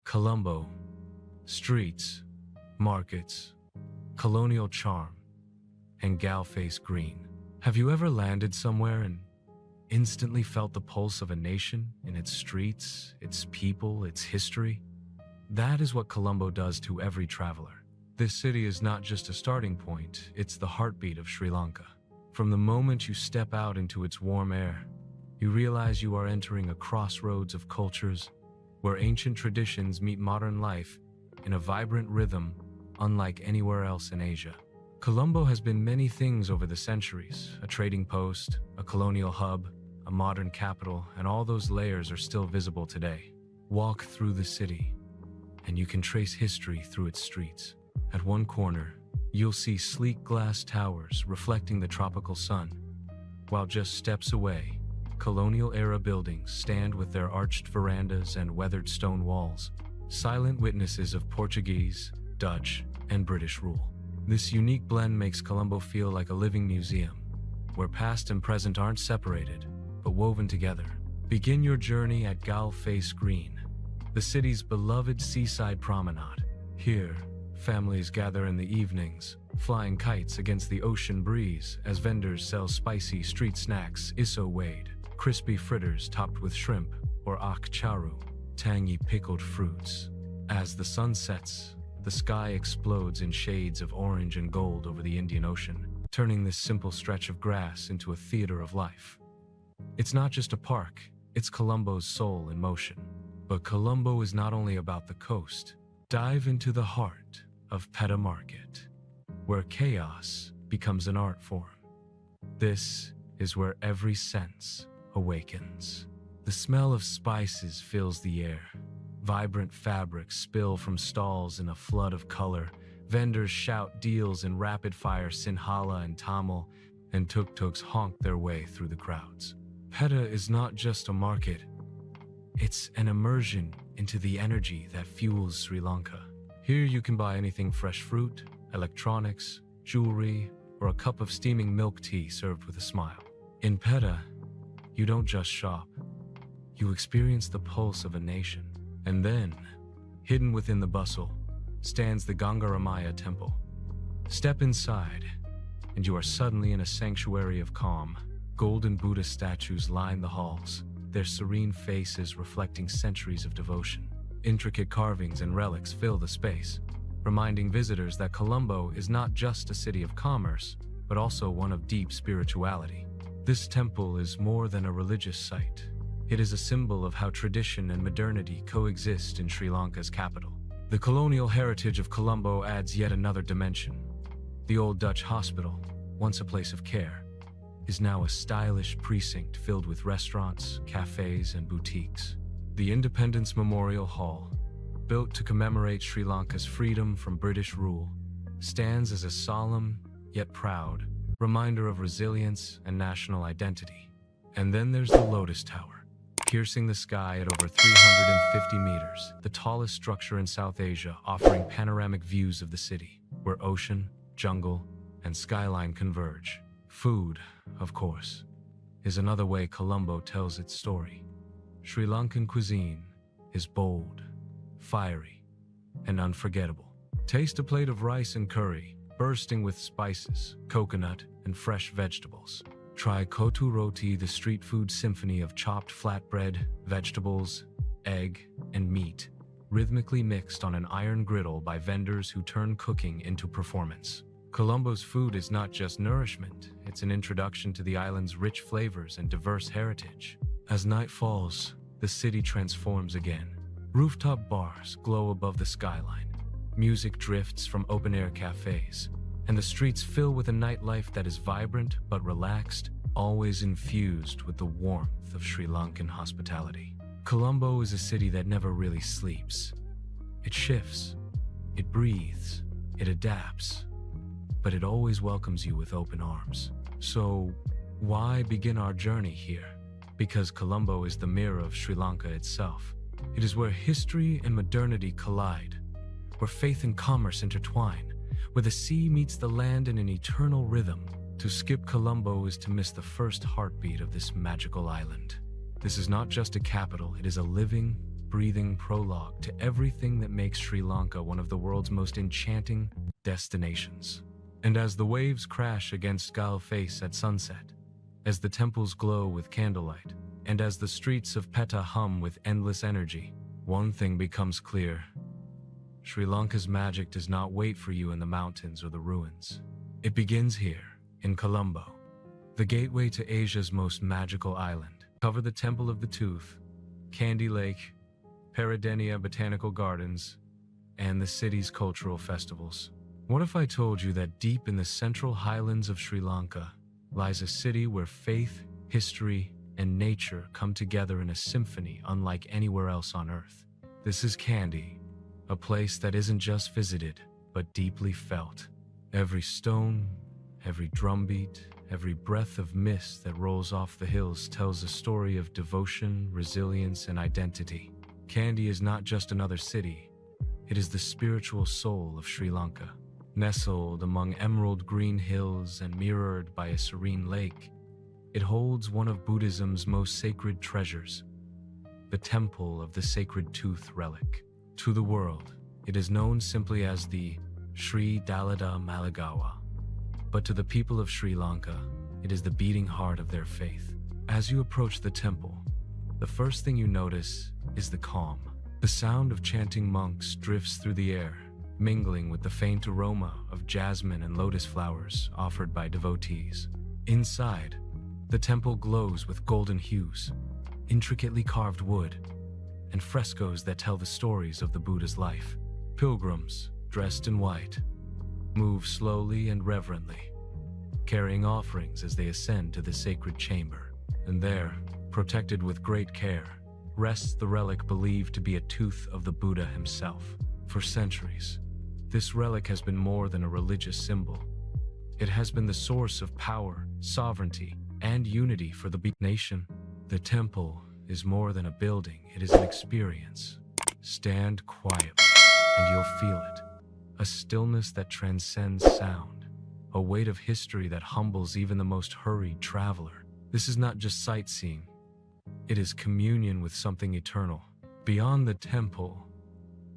Colombo, streets, markets, colonial charm, and gal-face green. Have you ever landed somewhere and instantly felt the pulse of a nation in its streets, its people, its history? That is what Colombo does to every traveler. This city is not just a starting point, it's the heartbeat of Sri Lanka. From the moment you step out into its warm air, you realize you are entering a crossroads of cultures where ancient traditions meet modern life in a vibrant rhythm unlike anywhere else in Asia. Colombo has been many things over the centuries: a trading post, a colonial hub, a modern capital, and all those layers are still visible today. Walk through the city, and you can trace history through its streets. At one corner, you'll see sleek glass towers reflecting the tropical sun, while just steps away, colonial-era buildings stand with their arched verandas and weathered stone walls, silent witnesses of Portuguese, Dutch, and British rule. This unique blend makes Colombo feel like a living museum, where past and present aren't separated, but woven together. Begin your journey at Galle Green, the city's beloved seaside promenade. Here, families gather in the evenings, flying kites against the ocean breeze as vendors sell spicy street snacks, iso wade, crispy fritters topped with shrimp, or ak charu, tangy pickled fruits. As the sun sets, the sky explodes in shades of orange and gold over the Indian Ocean, turning this simple stretch of grass into a theater of life. It's not just a park, it's Colombo's soul in motion. But Colombo is not only about the coast. Dive into the heart of Peta Market, where chaos becomes an art form. This is where every sense awakens. The smell of spices fills the air. Vibrant fabrics spill from stalls in a flood of color. Vendors shout deals in rapid-fire Sinhala and Tamil, and tuk-tuks honk their way through the crowds. Peta is not just a market, it's an immersion into the energy that fuels Sri Lanka. Here you can buy anything: fresh fruit, electronics, jewelry, or a cup of steaming milk tea served with a smile. In Peta, you don't just shop, you experience the pulse of a nation. And then, hidden within the bustle, stands the Gangaramaya temple. Step inside, and you are suddenly in a sanctuary of calm. Golden Buddha statues line the halls, their serene faces reflecting centuries of devotion. Intricate carvings and relics fill the space, reminding visitors that Colombo is not just a city of commerce, but also one of deep spirituality. This temple is more than a religious site. It is a symbol of how tradition and modernity coexist in Sri Lanka's capital. The colonial heritage of Colombo adds yet another dimension. The old Dutch hospital, once a place of care, is now a stylish precinct filled with restaurants, cafes, and boutiques. The Independence Memorial Hall, built to commemorate Sri Lanka's freedom from British rule, stands as a solemn, yet proud, reminder of resilience and national identity. And then there's the Lotus Tower, piercing the sky at over 350 meters, the tallest structure in South Asia, offering panoramic views of the city, where ocean, jungle, and skyline converge. Food, of course, is another way Colombo tells its story. Sri Lankan cuisine is bold, fiery, and unforgettable. Taste a plate of rice and curry, bursting with spices, coconut, and fresh vegetables. Try kotu roti, the street food symphony of chopped flatbread, vegetables, egg, and meat, rhythmically mixed on an iron griddle by vendors who turn cooking into performance. Colombo's food is not just nourishment, it's an introduction to the island's rich flavors and diverse heritage. As night falls, the city transforms again. Rooftop bars glow above the skyline. Music drifts from open-air cafes, and the streets fill with a nightlife that is vibrant but relaxed, always infused with the warmth of Sri Lankan hospitality. Colombo is a city that never really sleeps. It shifts, it breathes, it adapts, but it always welcomes you with open arms. So, why begin our journey here? Because Colombo is the mirror of Sri Lanka itself. It is where history and modernity collide, where faith and commerce intertwine, where the sea meets the land in an eternal rhythm. To skip Colombo is to miss the first heartbeat of this magical island. This is not just a capital, it is a living, breathing prologue to everything that makes Sri Lanka one of the world's most enchanting destinations. And as the waves crash against Galle face at sunset, as the temples glow with candlelight, and as the streets of Petta hum with endless energy, one thing becomes clear. Sri Lanka's magic does not wait for you in the mountains or the ruins. It begins here, in Colombo, the gateway to Asia's most magical island. Cover the Temple of the Tooth, Kandy Lake, Peradeniya Botanical Gardens, and the city's cultural festivals. What if I told you that deep in the central highlands of Sri Lanka lies a city where faith, history, and nature come together in a symphony unlike anywhere else on Earth? This is Kandy, a place that isn't just visited, but deeply felt. Every stone, every drumbeat, every breath of mist that rolls off the hills tells a story of devotion, resilience, and identity. Kandy is not just another city, it is the spiritual soul of Sri Lanka. Nestled among emerald green hills and mirrored by a serene lake, it holds one of Buddhism's most sacred treasures, the Temple of the Sacred Tooth relic. To the world, it is known simply as the Sri Dalada Maligawa, but to the people of Sri Lanka, it is the beating heart of their faith. As you approach the temple, the first thing you notice is the calm. The sound of chanting monks drifts through the air, mingling with the faint aroma of jasmine and lotus flowers offered by devotees. Inside, the temple glows with golden hues, intricately carved wood, and frescoes that tell the stories of the Buddha's life. Pilgrims, dressed in white, move slowly and reverently, carrying offerings as they ascend to the sacred chamber. And there, protected with great care, rests the relic believed to be a tooth of the Buddha himself. For centuries, this relic has been more than a religious symbol. It has been the source of power, sovereignty, and unity for the nation. The temple is more than a building, it is an experience. Stand quietly, and you'll feel it. A stillness that transcends sound, a weight of history that humbles even the most hurried traveler. This is not just sightseeing, it is communion with something eternal. Beyond the temple,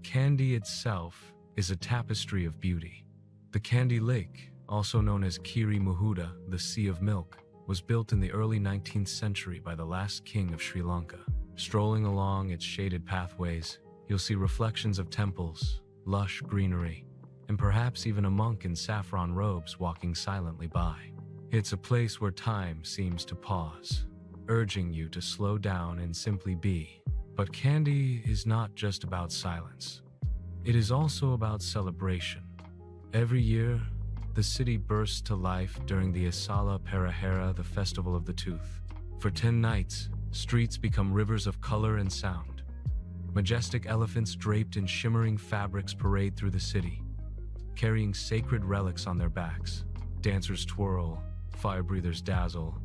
Kandy itself is a tapestry of beauty. The Kandy Lake, also known as Kiri Muhuda, the Sea of Milk, was built in the early 19th century by the last king of Sri Lanka. Strolling along its shaded pathways, you'll see reflections of temples, lush greenery, and perhaps even a monk in saffron robes walking silently by. It's a place where time seems to pause, urging you to slow down and simply be. But Kandy is not just about silence. It is also about celebration. Every year, the city bursts to life during the Isala Perahera, the Festival of the Tooth. For 10 nights, streets become rivers of color and sound. Majestic elephants draped in shimmering fabrics parade through the city, carrying sacred relics on their backs. Dancers twirl, fire breathers dazzle,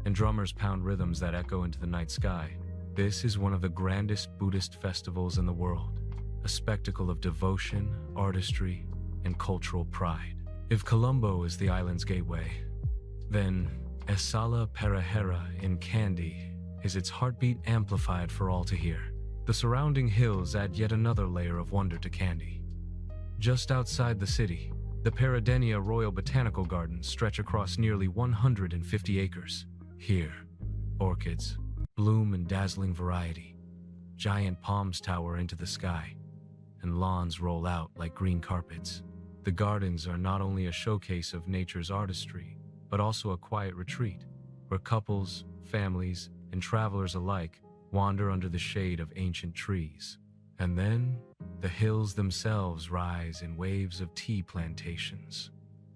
and drummers pound rhythms that echo into the night sky. This is one of the grandest Buddhist festivals in the world, a spectacle of devotion, artistry, and cultural pride. If Colombo is the island's gateway, then Isala Perahera in Kandy is its heartbeat amplified for all to hear. The surrounding hills add yet another layer of wonder to Kandy. Just outside the city, the Peradeniya Royal Botanical Gardens stretch across nearly 150 acres. Here, orchids bloom in dazzling variety, giant palms tower into the sky, and lawns roll out like green carpets. The gardens are not only a showcase of nature's artistry, but also a quiet retreat, where couples, families, and travelers alike wander under the shade of ancient trees. And then, the hills themselves rise in waves of tea plantations.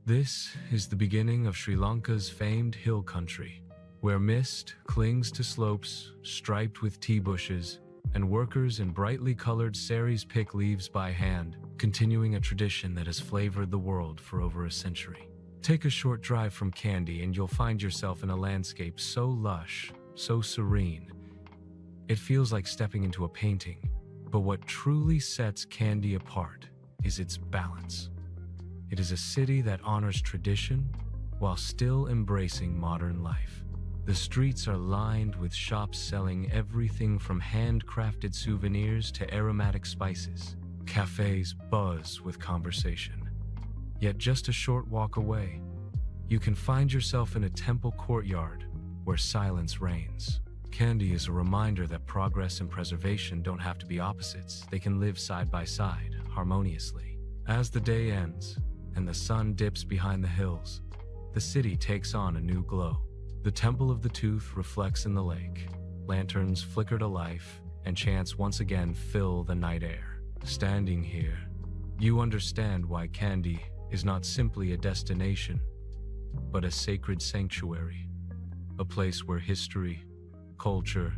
This is the beginning of Sri Lanka's famed hill country, where mist clings to slopes striped with tea bushes, and workers in brightly colored saris pick leaves by hand, continuing a tradition that has flavored the world for over a century. Take a short drive from Kandy and you'll find yourself in a landscape so lush, so serene. It feels like stepping into a painting. But what truly sets Kandy apart is its balance. It is a city that honors tradition while still embracing modern life. The streets are lined with shops selling everything from handcrafted souvenirs to aromatic spices. Cafes buzz with conversation. Yet just a short walk away, you can find yourself in a temple courtyard where silence reigns. Kandy is a reminder that progress and preservation don't have to be opposites. They can live side by side, harmoniously. As the day ends and the sun dips behind the hills, the city takes on a new glow. The Temple of the Tooth reflects in the lake. Lanterns flicker to life, and chants once again fill the night air. Standing here, you understand why Kandy is not simply a destination, but a sacred sanctuary. A place where history, culture,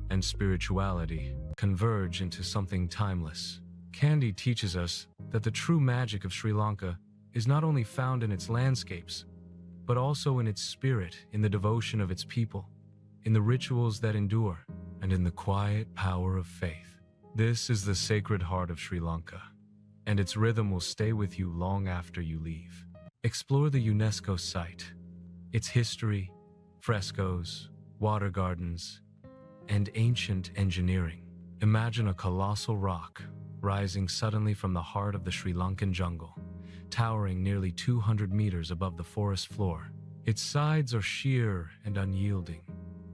and spirituality converge into something timeless. Kandy teaches us that the true magic of Sri Lanka is not only found in its landscapes, but also in its spirit, in the devotion of its people, in the rituals that endure, and in the quiet power of faith. This is the sacred heart of Sri Lanka, and its rhythm will stay with you long after you leave. Explore the UNESCO site, its history, frescoes, water gardens, and ancient engineering. Imagine a colossal rock rising suddenly from the heart of the Sri Lankan jungle, towering nearly 200 meters above the forest floor. Its sides are sheer and unyielding,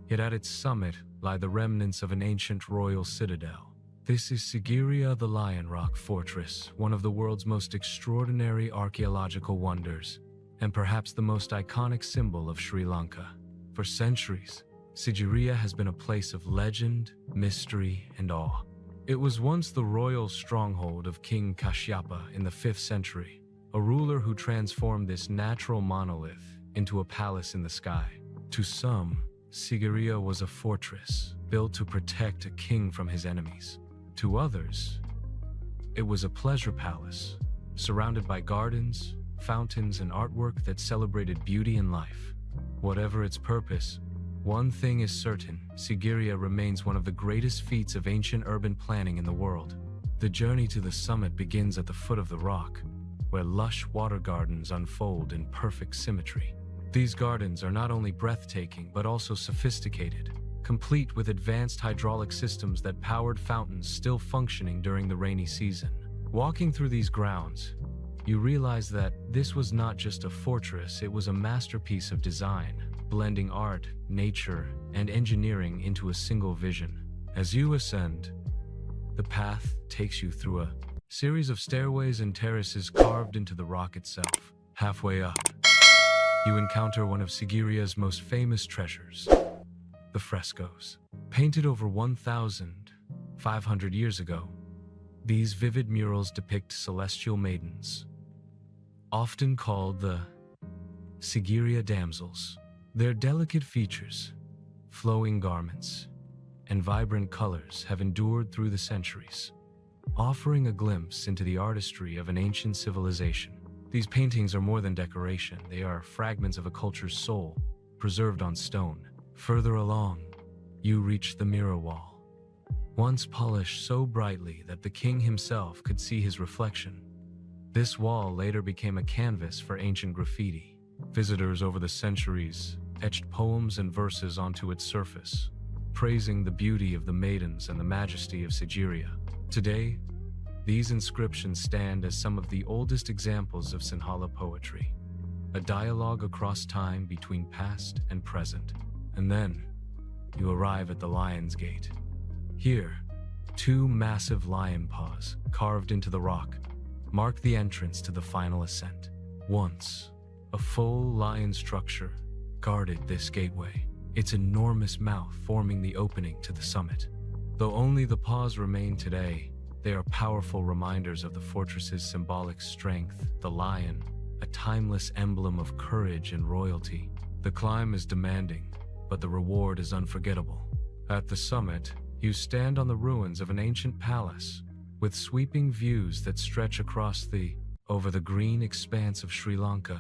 yet at its summit lie the remnants of an ancient royal citadel. This is Sigiriya the Lion Rock Fortress, one of the world's most extraordinary archaeological wonders, and perhaps the most iconic symbol of Sri Lanka. For centuries, Sigiriya has been a place of legend, mystery, and awe. It was once the royal stronghold of King Kashyapa in the 5th century, a ruler who transformed this natural monolith into a palace in the sky. To some, Sigiriya was a fortress built to protect a king from his enemies. To others, it was a pleasure palace surrounded by gardens, fountains, and artwork that celebrated beauty and life. Whatever its purpose, one thing is certain: Sigiriya remains one of the greatest feats of ancient urban planning in the world. The journey to the summit begins at the foot of the rock, where lush water gardens unfold in perfect symmetry. These gardens are not only breathtaking but also sophisticated, complete with advanced hydraulic systems that powered fountains still functioning during the rainy season. Walking through these grounds, you realize that this was not just a fortress, it was a masterpiece of design, blending art, nature, and engineering into a single vision. As you ascend, the path takes you through a series of stairways and terraces carved into the rock itself. Halfway up, you encounter one of Sigiriya's most famous treasures, the frescoes. Painted over 1,500 years ago, these vivid murals depict celestial maidens, often called the Sigiriya damsels. Their delicate features, flowing garments, and vibrant colors have endured through the centuries, offering a glimpse into the artistry of an ancient civilization. These paintings are more than decoration, they are fragments of a culture's soul, preserved on stone. Further along, you reach the mirror wall, once polished so brightly that the king himself could see his reflection. This wall later became a canvas for ancient graffiti. Visitors over the centuries etched poems and verses onto its surface, praising the beauty of the maidens and the majesty of Sigiriya. Today, these inscriptions stand as some of the oldest examples of Sinhala poetry, a dialogue across time between past and present. And then, you arrive at the Lion's Gate. Here, two massive lion paws, carved into the rock, mark the entrance to the final ascent. Once, a full lion structure guarded this gateway, its enormous mouth forming the opening to the summit. Though only the paws remain today, they are powerful reminders of the fortress's symbolic strength. The lion, a timeless emblem of courage and royalty. The climb is demanding, but the reward is unforgettable. At the summit, you stand on the ruins of an ancient palace, with sweeping views that stretch over the green expanse of Sri Lanka.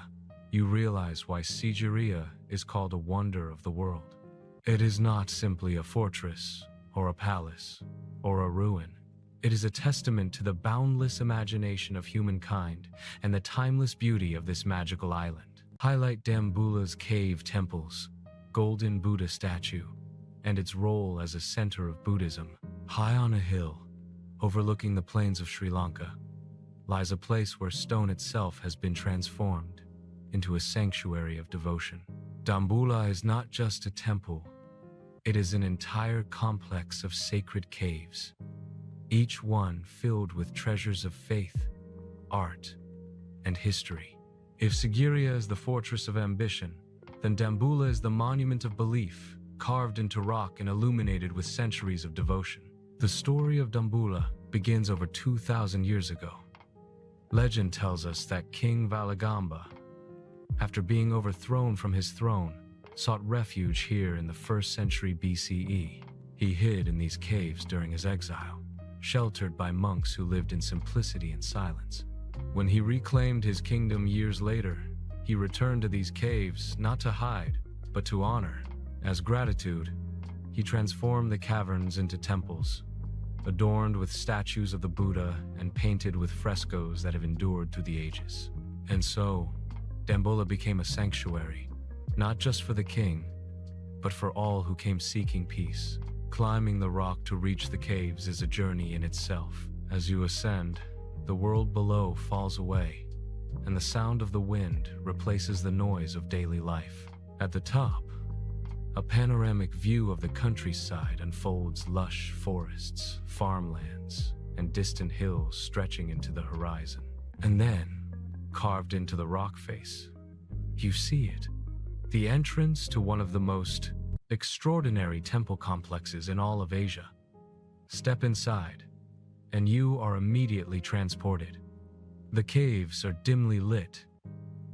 You realize why Sigiriya is called a wonder of the world. It is not simply a fortress, or a palace, or a ruin. It is a testament to the boundless imagination of humankind and the timeless beauty of this magical island. Highlight Dambula's cave temples, golden Buddha statue, and its role as a center of Buddhism. High on a hill, overlooking the plains of Sri Lanka, lies a place where stone itself has been transformed into a sanctuary of devotion. Dambulla is not just a temple, it is an entire complex of sacred caves, each one filled with treasures of faith, art, and history. If Sigiriya is the fortress of ambition, then Dambulla is the monument of belief, carved into rock and illuminated with centuries of devotion. The story of Dambulla begins over 2,000 years ago. Legend tells us that King Valagamba, after being overthrown from his throne, sought refuge here in the 1st century BCE. He hid in these caves during his exile, sheltered by monks who lived in simplicity and silence. When he reclaimed his kingdom years later, he returned to these caves not to hide, but to honor. As gratitude, he transformed the caverns into temples, adorned with statues of the Buddha and painted with frescoes that have endured through the ages. And so, Dambulla became a sanctuary, not just for the king, but for all who came seeking peace. Climbing the rock to reach the caves is a journey in itself. As you ascend, the world below falls away, and the sound of the wind replaces the noise of daily life. At the top, a panoramic view of the countryside unfolds: lush forests, farmlands, and distant hills stretching into the horizon. And then, carved into the rock face, you see it, the entrance to one of the most extraordinary temple complexes in all of Asia. Step inside, and you are immediately transported. The caves are dimly lit,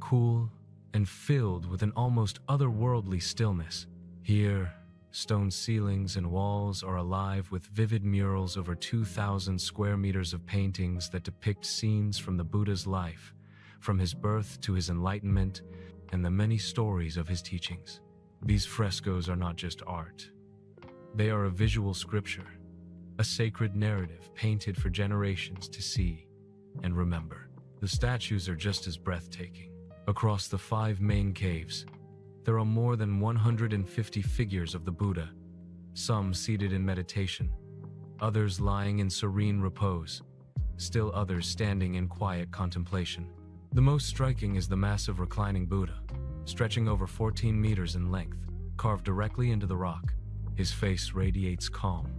cool, and filled with an almost otherworldly stillness. Here, stone ceilings and walls are alive with vivid murals over 2,000 square meters of paintings that depict scenes from the Buddha's life, from his birth to his enlightenment, and the many stories of his teachings. These frescoes are not just art. They are a visual scripture, a sacred narrative painted for generations to see and remember. The statues are just as breathtaking. Across the 5 main caves, there are more than 150 figures of the Buddha, some seated in meditation, others lying in serene repose, still others standing in quiet contemplation. The most striking is the massive reclining Buddha, stretching over 14 meters in length, carved directly into the rock. His face radiates calm,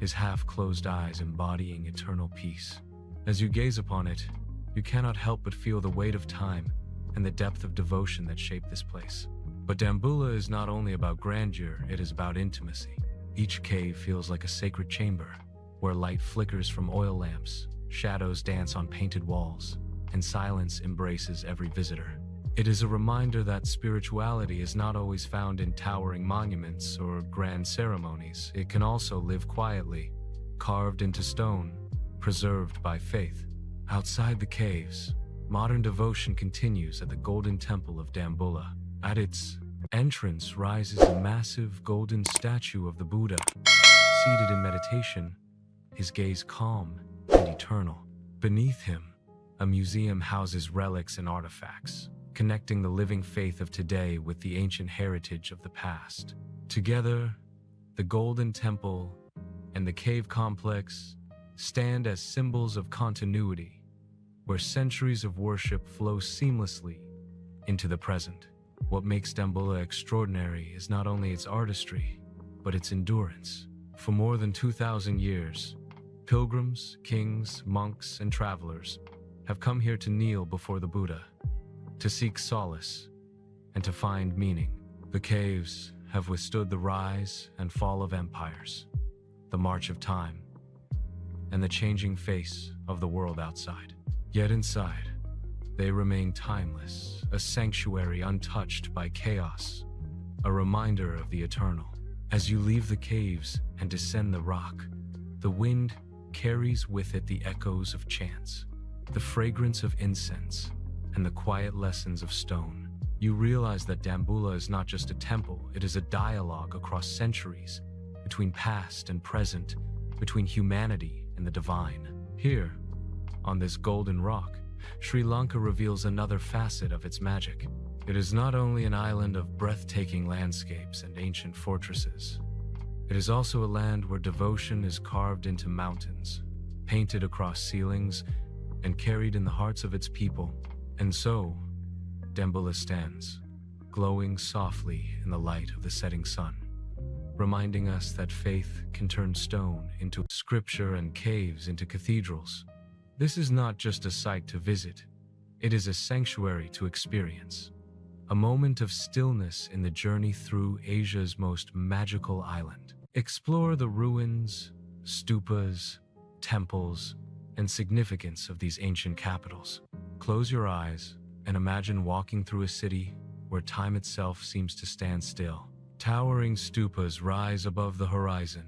his half-closed eyes embodying eternal peace. As you gaze upon it, you cannot help but feel the weight of time and the depth of devotion that shape this place. But Dambulla is not only about grandeur, it is about intimacy. Each cave feels like a sacred chamber, where light flickers from oil lamps, shadows dance on painted walls, and silence embraces every visitor. It is a reminder that spirituality is not always found in towering monuments or grand ceremonies. It can also live quietly, carved into stone, preserved by faith. Outside the caves, modern devotion continues at the Golden Temple of Dambulla. At its entrance rises a massive golden statue of the Buddha, seated in meditation, his gaze calm and eternal. Beneath him, a museum houses relics and artifacts, connecting the living faith of today with the ancient heritage of the past. Together, the Golden Temple and the cave complex stand as symbols of continuity, where centuries of worship flow seamlessly into the present. What makes Dambulla extraordinary is not only its artistry, but its endurance. For more than 2,000 years, pilgrims, kings, monks, and travelers have come here to kneel before the Buddha, to seek solace, and to find meaning. The caves have withstood the rise and fall of empires, the march of time, and the changing face of the world outside. Yet inside, they remain timeless, a sanctuary untouched by chaos, a reminder of the eternal. As you leave the caves and descend the rock, the wind carries with it the echoes of chants, the fragrance of incense, and the quiet lessons of stone. You realize that Dambulla is not just a temple, it is a dialogue across centuries, between past and present, between humanity and the divine. Here, on this golden rock, Sri Lanka reveals another facet of its magic. It is not only an island of breathtaking landscapes and ancient fortresses, it is also a land where devotion is carved into mountains, painted across ceilings, and carried in the hearts of its people. And so, Dambulla stands, glowing softly in the light of the setting sun, reminding us that faith can turn stone into scripture and caves into cathedrals. This is not just a site to visit, it is a sanctuary to experience. A moment of stillness in the journey through Asia's most magical island. Explore the ruins, stupas, temples, and significance of these ancient capitals. Close your eyes and imagine walking through a city where time itself seems to stand still. Towering stupas rise above the horizon,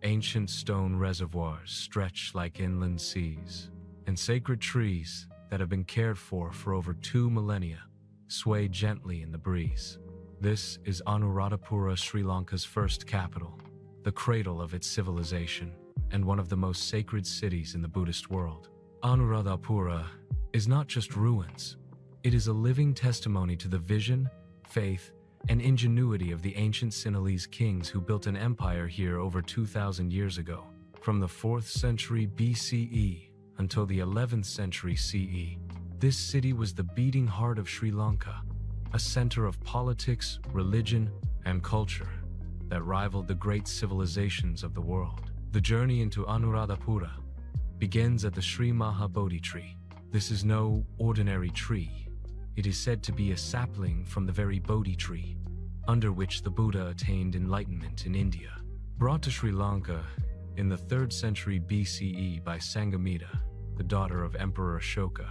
ancient stone reservoirs stretch like inland seas, and sacred trees that have been cared for over 2 millennia sway gently in the breeze. This is Anuradhapura, Sri Lanka's first capital, the cradle of its civilization, and one of the most sacred cities in the Buddhist world. Anuradhapura is not just ruins, it is a living testimony to the vision, faith, and ingenuity of the ancient Sinhalese kings who built an empire here over 2,000 years ago. From the 4th century BCE until the 11th century CE, this city was the beating heart of Sri Lanka, a center of politics, religion, and culture that rivaled the great civilizations of the world. The journey into Anuradhapura begins at the Sri Maha Bodhi tree. This is no ordinary tree. It is said to be a sapling from the very Bodhi tree, under which the Buddha attained enlightenment in India. Brought to Sri Lanka in the 3rd century BCE by Sanghamitta, the daughter of Emperor Ashoka,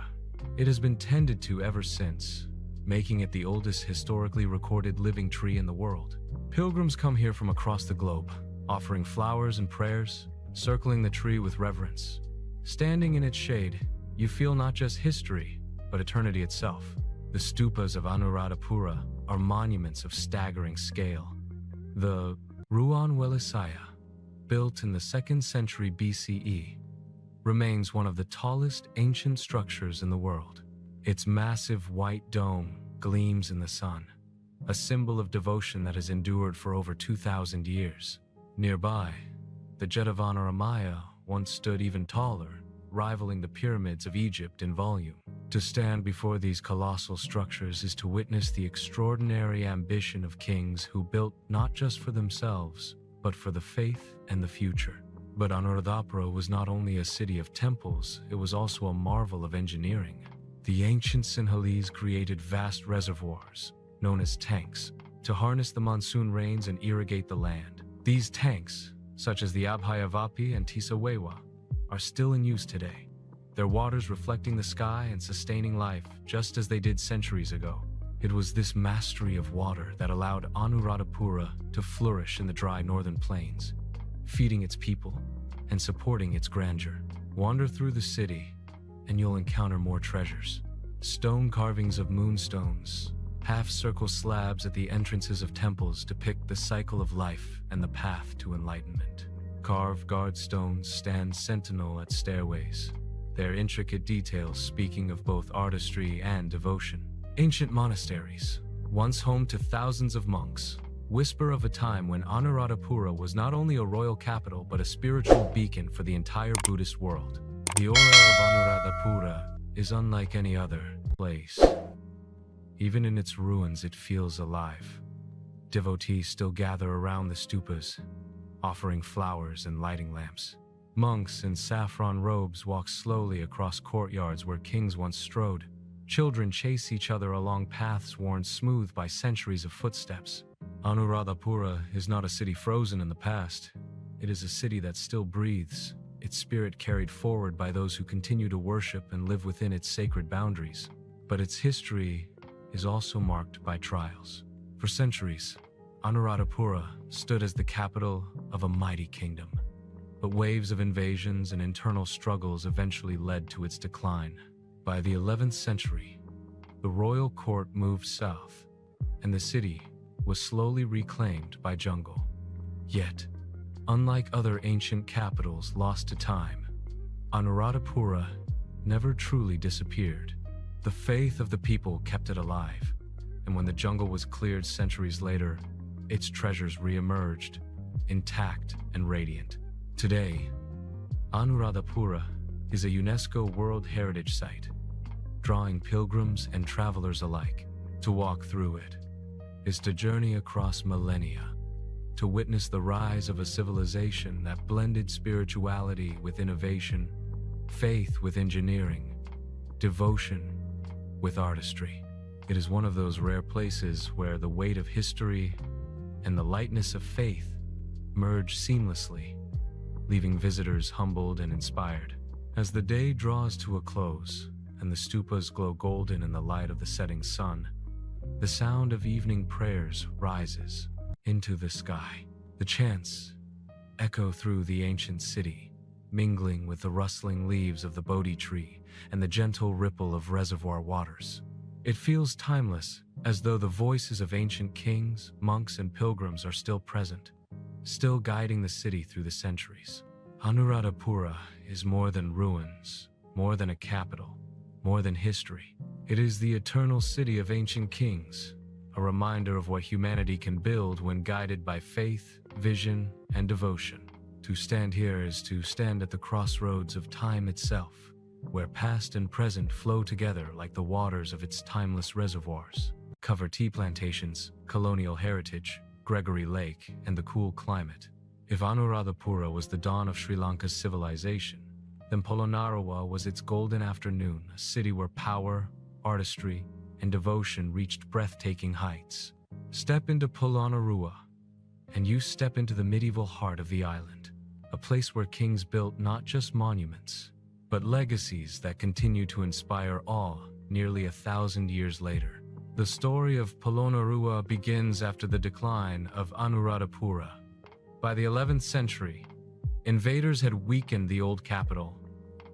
it has been tended to ever since, making it the oldest historically recorded living tree in the world. Pilgrims come here from across the globe, offering flowers and prayers, circling the tree with reverence. Standing in its shade, you feel not just history, but eternity itself. The stupas of Anuradhapura are monuments of staggering scale. The Nuwara Eliya, built in the 2nd century BCE, remains one of the tallest ancient structures in the world. Its massive white dome gleams in the sun, a symbol of devotion that has endured for over 2,000 years. Nearby, the Anuradhapura once stood even taller, rivaling the pyramids of Egypt in volume. To stand before these colossal structures is to witness the extraordinary ambition of kings who built not just for themselves, but for the faith and the future. But Anuradhapura was not only a city of temples, it was also a marvel of engineering. The ancient Sinhalese created vast reservoirs, known as tanks, to harness the monsoon rains and irrigate the land. These tanks, such as the Abhayavapi and Tisawewa, are still in use today, their waters reflecting the sky and sustaining life just as they did centuries ago. It was this mastery of water that allowed Anuradhapura to flourish in the dry northern plains, feeding its people and supporting its grandeur. Wander through the city, and you'll encounter more treasures. Stone carvings of moonstones, half-circle slabs at the entrances of temples depict the cycle of life and the path to enlightenment. Carved guard stones stand sentinel at stairways, their intricate details speaking of both artistry and devotion. Ancient monasteries, once home to thousands of monks, whisper of a time when Anuradhapura was not only a royal capital but a spiritual beacon for the entire Buddhist world. The aura of Anuradhapura is unlike any other place. Even in its ruins, it feels alive. Devotees still gather around the stupas, offering flowers and lighting lamps. Monks in saffron robes walk slowly across courtyards where kings once strode. Children chase each other along paths worn smooth by centuries of footsteps. Anuradhapura is not a city frozen in the past. It is a city that still breathes, its spirit carried forward by those who continue to worship and live within its sacred boundaries. But its history is also marked by trials. For centuries, Anuradhapura stood as the capital of a mighty kingdom. But waves of invasions and internal struggles eventually led to its decline. By the 11th century, the royal court moved south, and the city was slowly reclaimed by jungle. Yet, unlike other ancient capitals lost to time, Anuradhapura never truly disappeared. The faith of the people kept it alive, and when the jungle was cleared centuries later, its treasures re-emerged, intact and radiant. Today, Anuradhapura is a UNESCO World Heritage Site, drawing pilgrims and travelers alike. To walk through it is to journey across millennia, to witness the rise of a civilization that blended spirituality with innovation, faith with engineering, devotion with artistry. It is one of those rare places where the weight of history and the lightness of faith merge seamlessly, leaving visitors humbled and inspired. As the day draws to a close and the stupas glow golden in the light of the setting sun, the sound of evening prayers rises into the sky. The chants echo through the ancient city, mingling with the rustling leaves of the Bodhi tree and the gentle ripple of reservoir waters. It feels timeless, as though the voices of ancient kings, monks, and pilgrims are still present, still guiding the city through the centuries. Anuradhapura is more than ruins, more than a capital, more than history. It is the eternal city of ancient kings, a reminder of what humanity can build when guided by faith, vision, and devotion. To stand here is to stand at the crossroads of time itself, where past and present flow together like the waters of its timeless reservoirs. Cover tea plantations, colonial heritage, Gregory Lake, and the cool climate. If Anuradhapura was the dawn of Sri Lanka's civilization, then Polonnaruwa was its golden afternoon, a city where power, artistry, and devotion reached breathtaking heights. Step into Polonnaruwa, and you step into the medieval heart of the island, a place where kings built not just monuments, but legacies that continue to inspire awe nearly 1,000 years later. The story of Polonnaruwa begins after the decline of Anuradhapura. By the 11th century, invaders had weakened the old capital,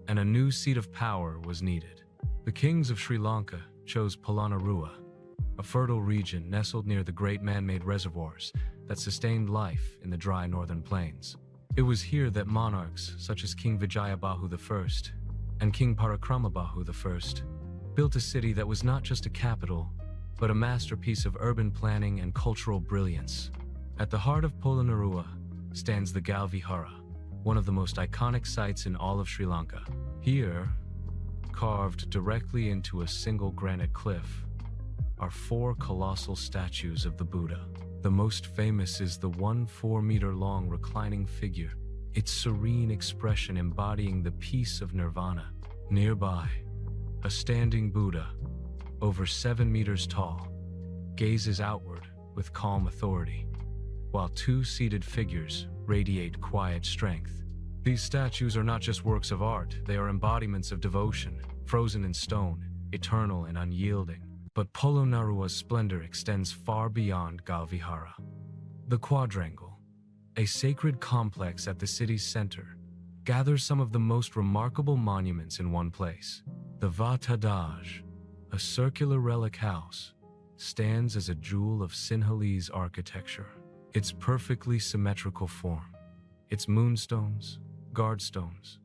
and a new seat of power was needed. The kings of Sri Lanka chose Polonnaruwa, a fertile region nestled near the great man-made reservoirs that sustained life in the dry northern plains. It was here that monarchs such as King Vijayabahu I and King Parakramabahu I built a city that was not just a capital, but a masterpiece of urban planning and cultural brilliance. At the heart of Polonnaruwa stands the Galle, one of the most iconic sites in all of Sri Lanka. Here, carved directly into a single granite cliff, are 4 colossal statues of the Buddha. The most famous is the 4-meter-long reclining figure, its serene expression embodying the peace of nirvana. Nearby, a standing Buddha, over 7 meters tall, gazes outward with calm authority, while 2 seated figures radiate quiet strength. These statues are not just works of art, they are embodiments of devotion, frozen in stone, eternal and unyielding. But Polonnaruwa's splendor extends far beyond Galle. The quadrangle, a sacred complex at the city's center, gathers some of the most remarkable monuments in one place. The Vatadaj, a circular relic house, stands as a jewel of Sinhalese architecture. Its perfectly symmetrical form, its moonstones, guardstones,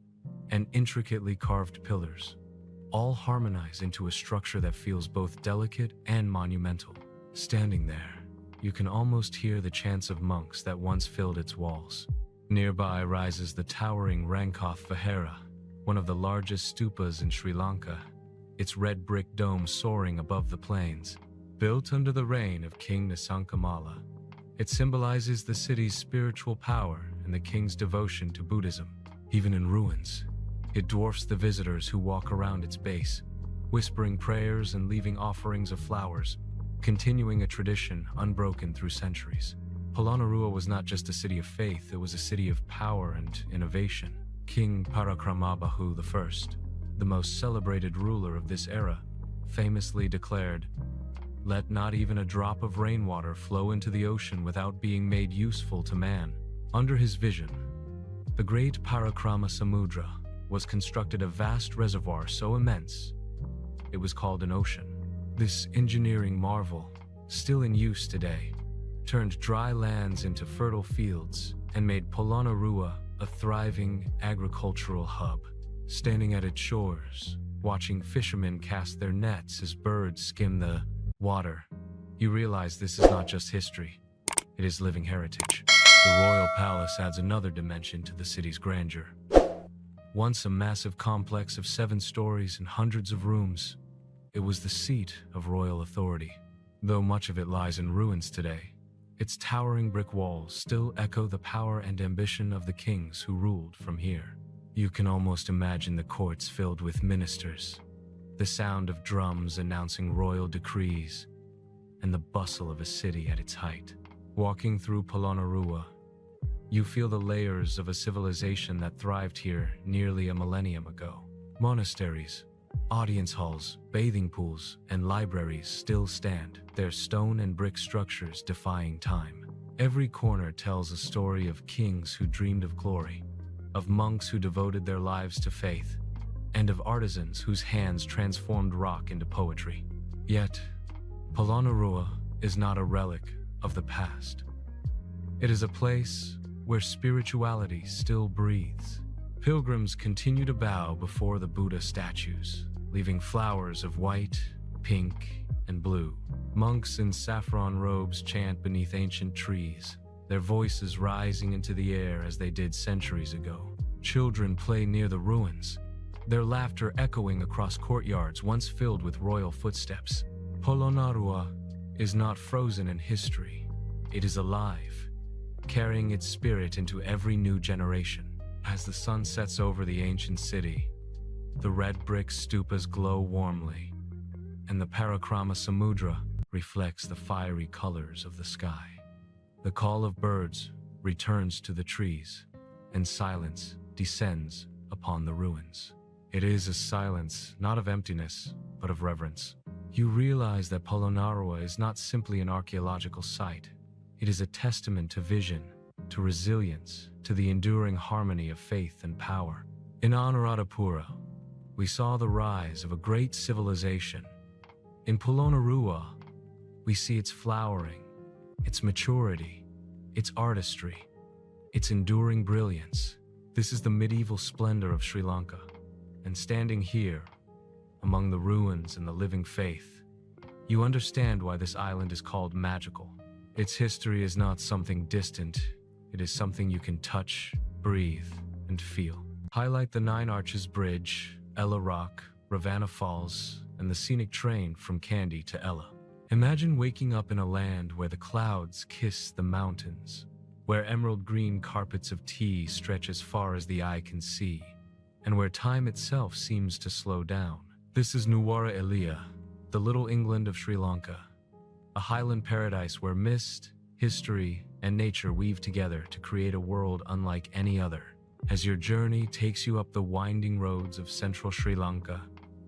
and intricately carved pillars all harmonize into a structure that feels both delicate and monumental. Standing there, you can almost hear the chants of monks that once filled its walls. Nearby rises the towering Rankoth Vihara, one of the largest stupas in Sri Lanka, its red brick dome soaring above the plains. Built under the reign of King Nisankamala, it symbolizes the city's spiritual power and the king's devotion to Buddhism. Even in ruins, it dwarfs the visitors who walk around its base, whispering prayers and leaving offerings of flowers, continuing a tradition unbroken through centuries. Polonnaruwa was not just a city of faith, it was a city of power and innovation. King Parakramabahu I, the most celebrated ruler of this era, famously declared, "Let not even a drop of rainwater flow into the ocean without being made useful to man." Under his vision, the great Parakrama Samudra was constructed a vast reservoir so immense, it was called an ocean. This engineering marvel, still in use today, turned dry lands into fertile fields and made Polonnaruwa a thriving agricultural hub. Standing at its shores, watching fishermen cast their nets as birds skim the water, you realize this is not just history, it is living heritage. The royal palace adds another dimension to the city's grandeur. Once a massive complex of 7 stories and hundreds of rooms, it was the seat of royal authority. Though much of it lies in ruins today, its towering brick walls still echo the power and ambition of the kings who ruled from here. You can almost imagine the courts filled with ministers, the sound of drums announcing royal decrees, and the bustle of a city at its height. Walking through Polonnaruwa, you feel the layers of a civilization that thrived here nearly a millennium ago. Monasteries, audience halls, bathing pools, and libraries still stand, their stone and brick structures defying time. Every corner tells a story of kings who dreamed of glory, of monks who devoted their lives to faith, and of artisans whose hands transformed rock into poetry. Yet, Polonnaruwa is not a relic of the past. It is a place where spirituality still breathes. Pilgrims continue to bow before the Buddha statues, leaving flowers of white, pink, and blue. Monks in saffron robes chant beneath ancient trees, their voices rising into the air as they did centuries ago. Children play near the ruins, their laughter echoing across courtyards once filled with royal footsteps. Polonnaruwa is not frozen in history. It is alive, carrying its spirit into every new generation. As the sun sets over the ancient city, the red brick stupas glow warmly, and the Parakrama Samudra reflects the fiery colors of the sky. The call of birds returns to the trees, and silence descends upon the ruins. It is a silence not of emptiness, but of reverence. You realize that Polonnaruwa is not simply an archaeological site. It is a testament to vision, to resilience, to the enduring harmony of faith and power. In Anuradhapura, we saw the rise of a great civilization. In Polonnaruwa, we see its flowering, its maturity, its artistry, its enduring brilliance. This is the medieval splendor of Sri Lanka. And standing here, among the ruins and the living faith, you understand why this island is called magical. Its history is not something distant. It is something you can touch, breathe, and feel. Highlight the 9 Arches Bridge, Ella Rock, Ravanna Falls, and the scenic train from Kandy to Ella. Imagine waking up in a land where the clouds kiss the mountains, where emerald green carpets of tea stretch as far as the eye can see, and where time itself seems to slow down. This is Nuwara Eliya, the Little England of Sri Lanka, a highland paradise where mist, history, and nature weave together to create a world unlike any other. As your journey takes you up the winding roads of central Sri Lanka,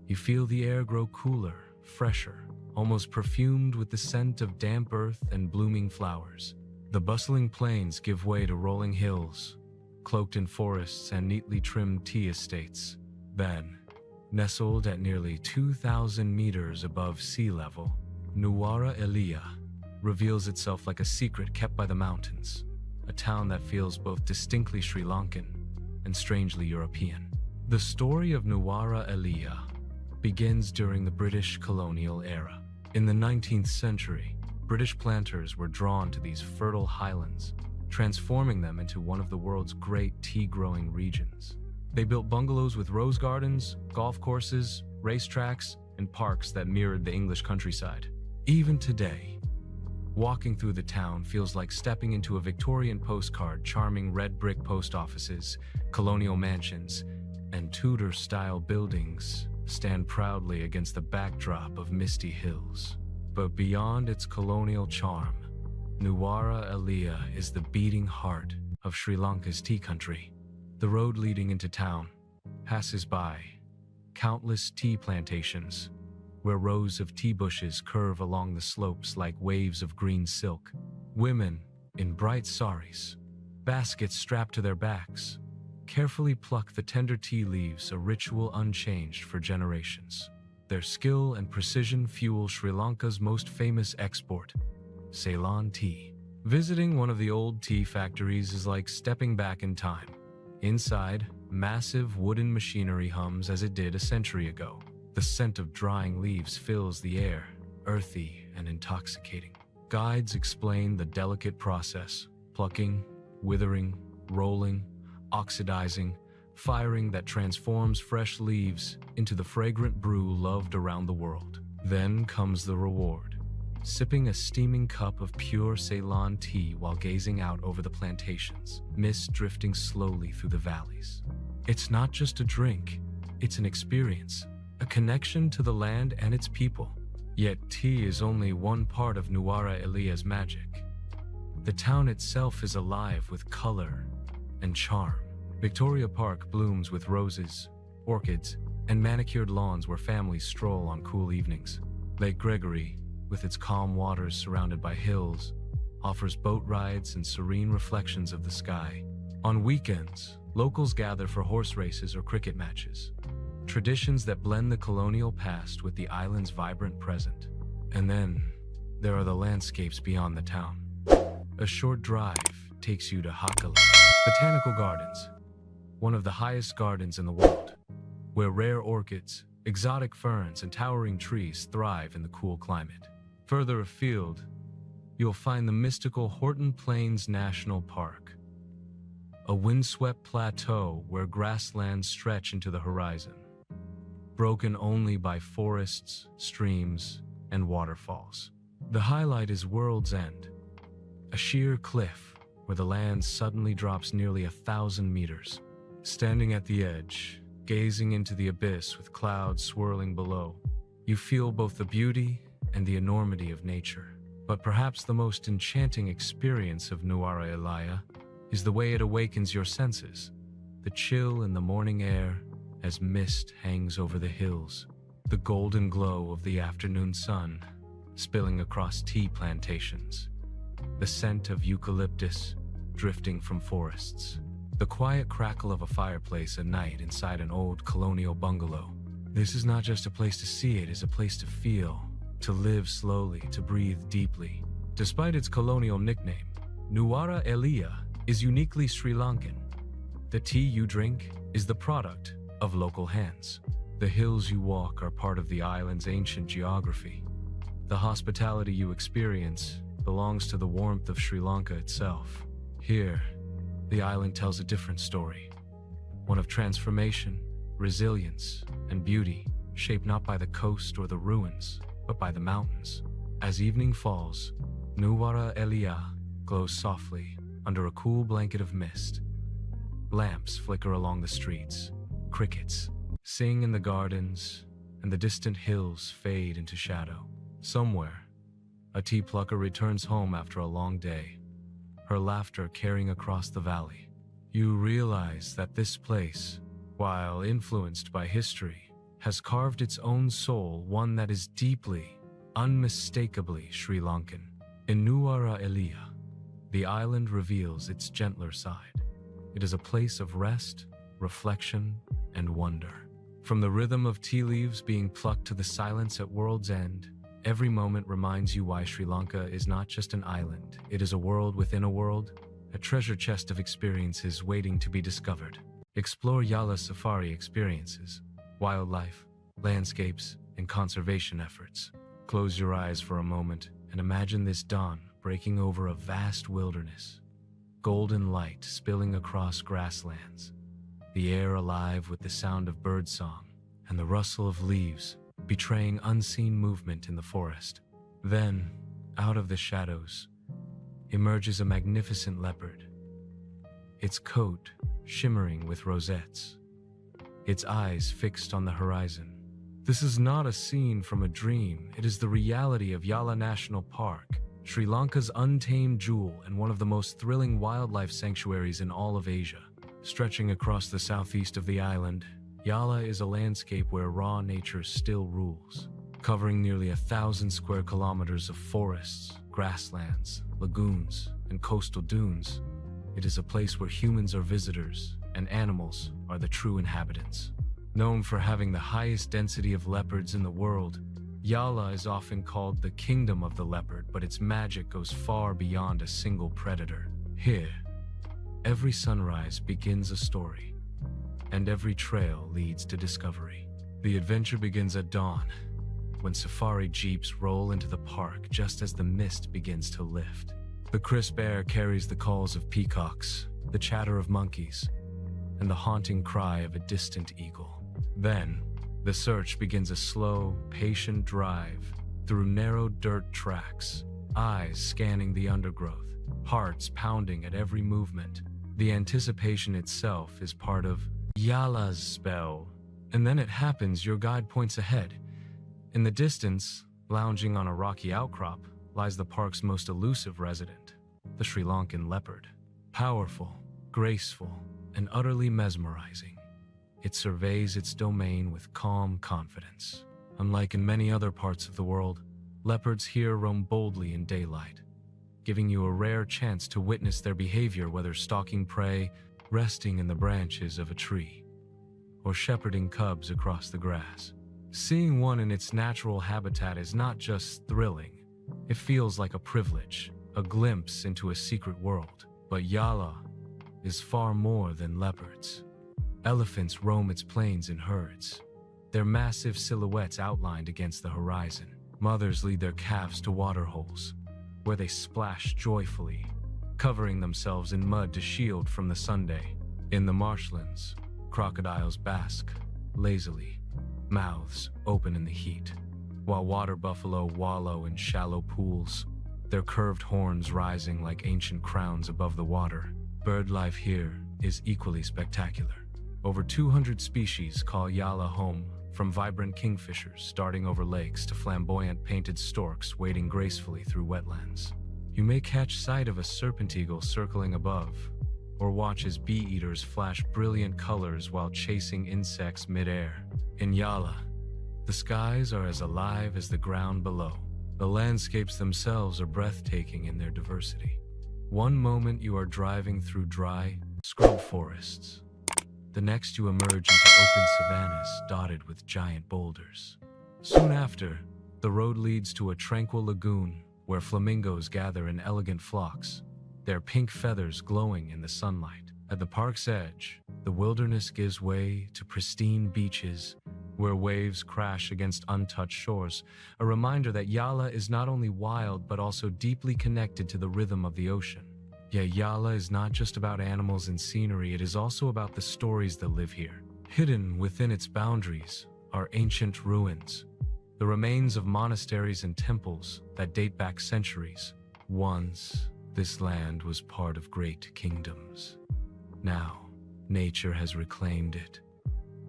you feel the air grow cooler, fresher, almost perfumed with the scent of damp earth and blooming flowers. The bustling plains give way to rolling hills, cloaked in forests and neatly trimmed tea estates. Then, nestled at nearly 2,000 meters above sea level, Nuwara Eliya reveals itself like a secret kept by the mountains, a town that feels both distinctly Sri Lankan and strangely European. The story of Nuwara Eliya begins during the British colonial era. In the 19th century, British planters were drawn to these fertile highlands, transforming them into one of the world's great tea-growing regions. They built bungalows with rose gardens, golf courses, racetracks, and parks that mirrored the English countryside. Even today, walking through the town feels like stepping into a Victorian postcard. Charming red brick post offices, colonial mansions, and Tudor-style buildings stand proudly against the backdrop of misty hills. But beyond its colonial charm, Nuwara Eliya is the beating heart of Sri Lanka's tea country. The road leading into town passes by countless tea plantations, where rows of tea bushes curve along the slopes like waves of green silk. Women in bright saris, baskets strapped to their backs, carefully pluck the tender tea leaves, a ritual unchanged for generations. Their skill and precision fuel Sri Lanka's most famous export, Ceylon tea. Visiting one of the old tea factories is like stepping back in time. Inside, massive wooden machinery hums as it did a century ago. The scent of drying leaves fills the air, earthy and intoxicating. Guides explain the delicate process: plucking, withering, rolling, oxidizing, firing that transforms fresh leaves into the fragrant brew loved around the world. Then comes the reward: sipping a steaming cup of pure Ceylon tea while gazing out over the plantations, mist drifting slowly through the valleys. It's not just a drink, it's an experience, a connection to the land and its people. Yet tea is only one part of Nuwara Eliya's magic. The town itself is alive with color and charm. Victoria Park blooms with roses, orchids, and manicured lawns where families stroll on cool evenings. Lake Gregory, with its calm waters surrounded by hills, offers boat rides and serene reflections of the sky. On weekends, locals gather for horse races or cricket matches, traditions that blend the colonial past with the island's vibrant present. And then, there are the landscapes beyond the town. A short drive takes you to Galle Botanical Gardens, one of the highest gardens in the world, where rare orchids, exotic ferns, and towering trees thrive in the cool climate. Further afield, you'll find the mystical Horton Plains National Park, a windswept plateau where grasslands stretch into the horizon, broken only by forests, streams, and waterfalls. The highlight is World's End, a sheer cliff where the land suddenly drops nearly 1,000 meters. Standing at the edge, gazing into the abyss with clouds swirling below, you feel both the beauty and the enormity of nature. But perhaps the most enchanting experience of Nuwara Eliya is the way it awakens your senses. The chill in the morning air as mist hangs over the hills, the golden glow of the afternoon sun spilling across tea plantations, the scent of eucalyptus drifting from forests, the quiet crackle of a fireplace at night inside an old colonial bungalow. This is not just a place to see, it is a place to feel, to live slowly, to breathe deeply. Despite its colonial nickname, Nuwara Eliya is uniquely Sri Lankan. The tea you drink is the product of local hands. The hills you walk are part of the island's ancient geography. The hospitality you experience belongs to the warmth of Sri Lanka itself. Here, the island tells a different story, one of transformation, resilience, and beauty, shaped not by the coast or the ruins, but by the mountains. As evening falls, Nuwara Eliya glows softly under a cool blanket of mist. Lamps flicker along the streets, crickets sing in the gardens, and the distant hills fade into shadow. Somewhere, a tea plucker returns home after a long day, her laughter carrying across the valley. You realize that this place, while influenced by history, has carved its own soul, one that is deeply, unmistakably Sri Lankan. In Nuwara Eliya, the island reveals its gentler side. It is a place of rest, reflection, and wonder. From the rhythm of tea leaves being plucked to the silence at World's End, every moment reminds you why Sri Lanka is not just an island. It is a world within a world, a treasure chest of experiences waiting to be discovered. Explore Yala safari experiences, wildlife, landscapes, and conservation efforts. Close your eyes for a moment and imagine this dawn breaking over a vast wilderness. Golden light spilling across grasslands, the air alive with the sound of birdsong and the rustle of leaves betraying unseen movement in the forest. Then, out of the shadows, emerges a magnificent leopard, its coat shimmering with rosettes, its eyes fixed on the horizon. This is not a scene from a dream, it is the reality of Yala National Park, Sri Lanka's untamed jewel and one of the most thrilling wildlife sanctuaries in all of Asia. Stretching across the southeast of the island, Yala is a landscape where raw nature still rules. Covering nearly 1,000 square kilometers of forests, grasslands, lagoons, and coastal dunes, it is a place where humans are visitors and animals are the true inhabitants. Known for having the highest density of leopards in the world, Yala is often called the kingdom of the leopard, but its magic goes far beyond a single predator. Here, every sunrise begins a story, and every trail leads to discovery. The adventure begins at dawn, when safari jeeps roll into the park just as the mist begins to lift. The crisp air carries the calls of peacocks, the chatter of monkeys, and the haunting cry of a distant eagle. Then, the search begins a slow, patient drive through narrow dirt tracks, eyes scanning the undergrowth, hearts pounding at every movement. The anticipation itself is part of Yala's spell. And then it happens, your guide points ahead. In the distance, lounging on a rocky outcrop, lies the park's most elusive resident, the Sri Lankan leopard. Powerful, graceful, and utterly mesmerizing, it surveys its domain with calm confidence. Unlike in many other parts of the world, leopards here roam boldly in daylight, giving you a rare chance to witness their behavior, whether stalking prey, resting in the branches of a tree, or shepherding cubs across the grass. Seeing one in its natural habitat is not just thrilling, it feels like a privilege, a glimpse into a secret world. But Yala is far more than leopards. Elephants roam its plains in herds, their massive silhouettes outlined against the horizon. Mothers lead their calves to waterholes, where they splash joyfully, covering themselves in mud to shield from the sunday. In the marshlands, crocodiles bask lazily, mouths open in the heat, while water buffalo wallow in shallow pools, their curved horns rising like ancient crowns above the water. Bird life here is equally spectacular. Over 200 species call Yala home, from vibrant kingfishers darting over lakes to flamboyant painted storks wading gracefully through wetlands. You may catch sight of a serpent eagle circling above, or watch as bee-eaters flash brilliant colors while chasing insects mid-air. In Yala, the skies are as alive as the ground below. The landscapes themselves are breathtaking in their diversity. One moment you are driving through dry, scrub forests. The next you emerge into open savannas dotted with giant boulders. Soon after, the road leads to a tranquil lagoon where flamingos gather in elegant flocks, their pink feathers glowing in the sunlight. At the park's edge, the wilderness gives way to pristine beaches where waves crash against untouched shores, a reminder that Yala is not only wild but also deeply connected to the rhythm of the ocean. Yet Yala is not just about animals and scenery, it is also about the stories that live here. Hidden within its boundaries are ancient ruins, the remains of monasteries and temples that date back centuries. Once, this land was part of great kingdoms. Now, nature has reclaimed it,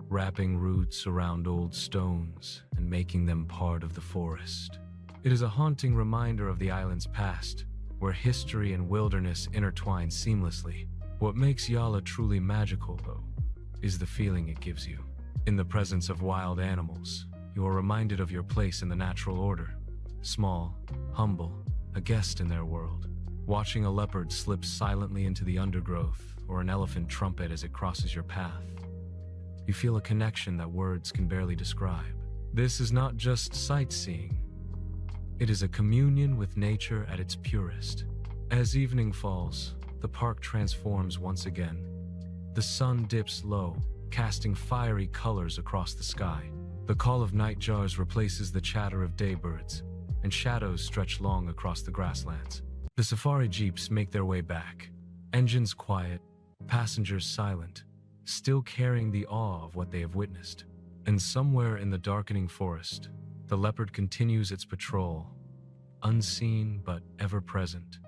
wrapping roots around old stones and making them part of the forest. It is a haunting reminder of the island's past, where history and wilderness intertwine seamlessly. What makes Yala truly magical, though, is the feeling it gives you. In the presence of wild animals, you are reminded of your place in the natural order. Small, humble, a guest in their world. Watching a leopard slip silently into the undergrowth, or an elephant trumpet as it crosses your path, you feel a connection that words can barely describe. This is not just sightseeing. It is a communion with nature at its purest. As evening falls, the park transforms once again. The sun dips low, casting fiery colors across the sky. The call of nightjars replaces the chatter of daybirds, and shadows stretch long across the grasslands. The safari jeeps make their way back, engines quiet, passengers silent, still carrying the awe of what they have witnessed. And somewhere in the darkening forest, the leopard continues its patrol, unseen but ever-present,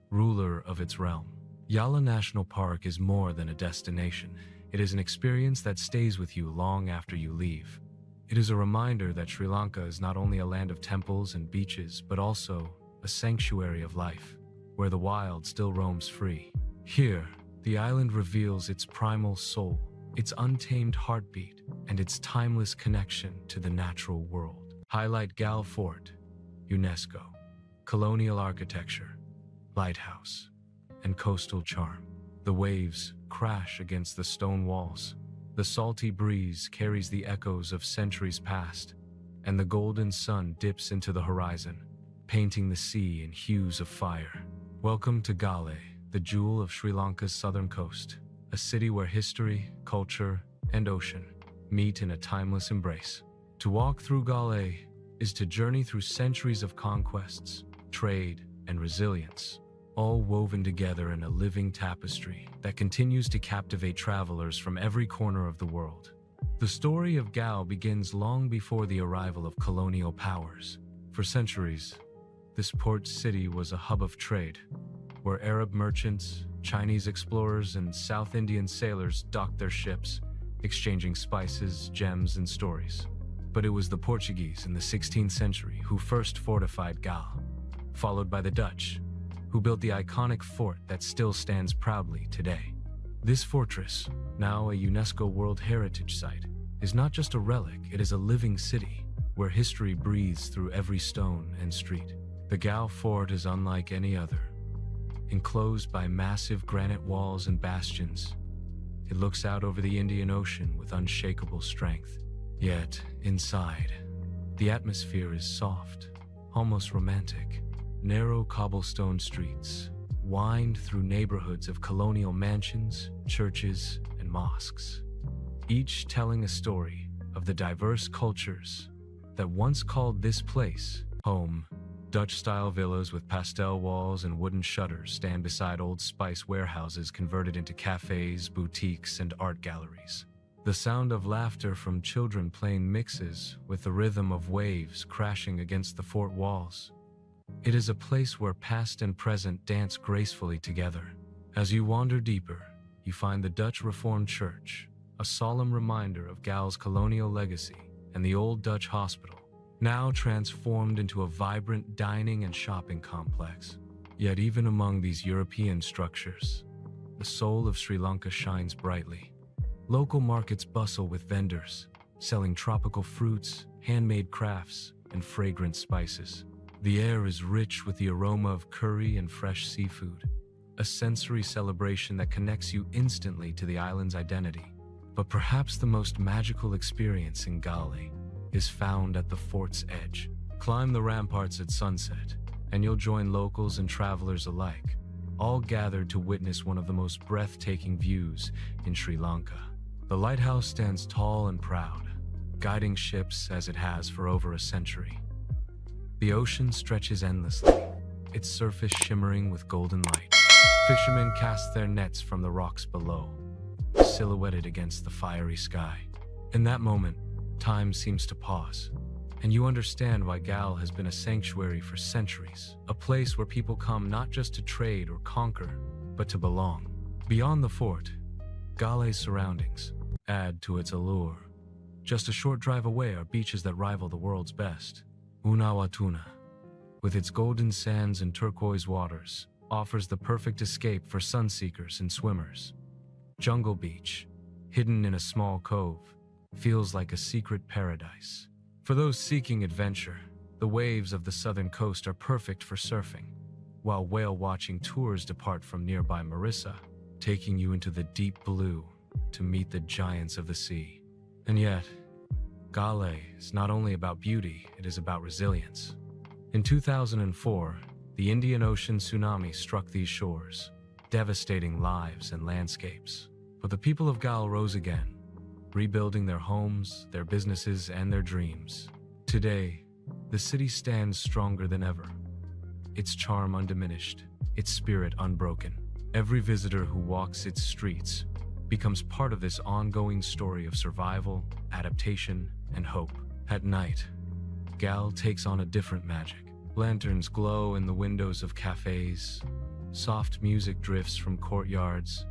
ruler of its realm. Yala National Park is more than a destination. It is an experience that stays with you long after you leave. It is a reminder that Sri Lanka is not only a land of temples and beaches, but also a sanctuary of life, where the wild still roams free. Here, the island reveals its primal soul, its untamed heartbeat, and its timeless connection to the natural world. Highlight Galle Fort, UNESCO, colonial architecture, lighthouse, and coastal charm. The waves crash against the stone walls. The salty breeze carries the echoes of centuries past, and the golden sun dips into the horizon, painting the sea in hues of fire. Welcome to Galle, the jewel of Sri Lanka's southern coast, a city where history, culture, and ocean meet in a timeless embrace. To walk through Galle, is to journey through centuries of conquests, trade, and resilience, all woven together in a living tapestry that continues to captivate travelers from every corner of the world. The story of Galle begins long before the arrival of colonial powers. For centuries, this port city was a hub of trade, where Arab merchants, Chinese explorers, and South Indian sailors docked their ships, exchanging spices, gems, and stories. But it was the Portuguese in the 16th century who first fortified Galle, followed by the Dutch, who built the iconic fort that still stands proudly today. This fortress, now a UNESCO World Heritage Site, is not just a relic, it is a living city where history breathes through every stone and street. The Galle Fort is unlike any other. Enclosed by massive granite walls and bastions, it looks out over the Indian Ocean with unshakable strength. Yet, inside, the atmosphere is soft, almost romantic. Narrow cobblestone streets wind through neighborhoods of colonial mansions, churches, and mosques, each telling a story of the diverse cultures that once called this place home. Dutch-style villas with pastel walls and wooden shutters stand beside old spice warehouses converted into cafes, boutiques, and art galleries. The sound of laughter from children playing mixes with the rhythm of waves crashing against the fort walls. It is a place where past and present dance gracefully together. As you wander deeper, you find the Dutch Reformed Church, a solemn reminder of Galle's colonial legacy, and the Old Dutch Hospital, now transformed into a vibrant dining and shopping complex. Yet even among these European structures, the soul of Sri Lanka shines brightly. Local markets bustle with vendors, selling tropical fruits, handmade crafts, and fragrant spices. The air is rich with the aroma of curry and fresh seafood, a sensory celebration that connects you instantly to the island's identity. But perhaps the most magical experience in Galle is found at the fort's edge. Climb the ramparts at sunset, and you'll join locals and travelers alike, all gathered to witness one of the most breathtaking views in Sri Lanka. The lighthouse stands tall and proud, guiding ships as it has for over a century. The ocean stretches endlessly, its surface shimmering with golden light. Fishermen cast their nets from the rocks below, silhouetted against the fiery sky. In that moment, time seems to pause, and you understand why Galle has been a sanctuary for centuries, a place where people come not just to trade or conquer, but to belong. Beyond the fort, Galle's surroundings add to its allure. Just a short drive away are beaches that rival the world's best. Unawatuna, with its golden sands and turquoise waters, offers the perfect escape for sunseekers and swimmers. Jungle Beach, hidden in a small cove, feels like a secret paradise. For those seeking adventure, the waves of the southern coast are perfect for surfing, while whale-watching tours depart from nearby Marissa, taking you into the deep blue to meet the giants of the sea. And yet, Galle is not only about beauty, it is about resilience. In 2004, the Indian Ocean tsunami struck these shores, devastating lives and landscapes. But the people of Galle rose again, rebuilding their homes, their businesses, and their dreams. Today, the city stands stronger than ever, its charm undiminished, its spirit unbroken. Every visitor who walks its streets becomes part of this ongoing story of survival, adaptation, and hope. At night, Galle takes on a different magic. Lanterns glow in the windows of cafes, soft music drifts from courtyards,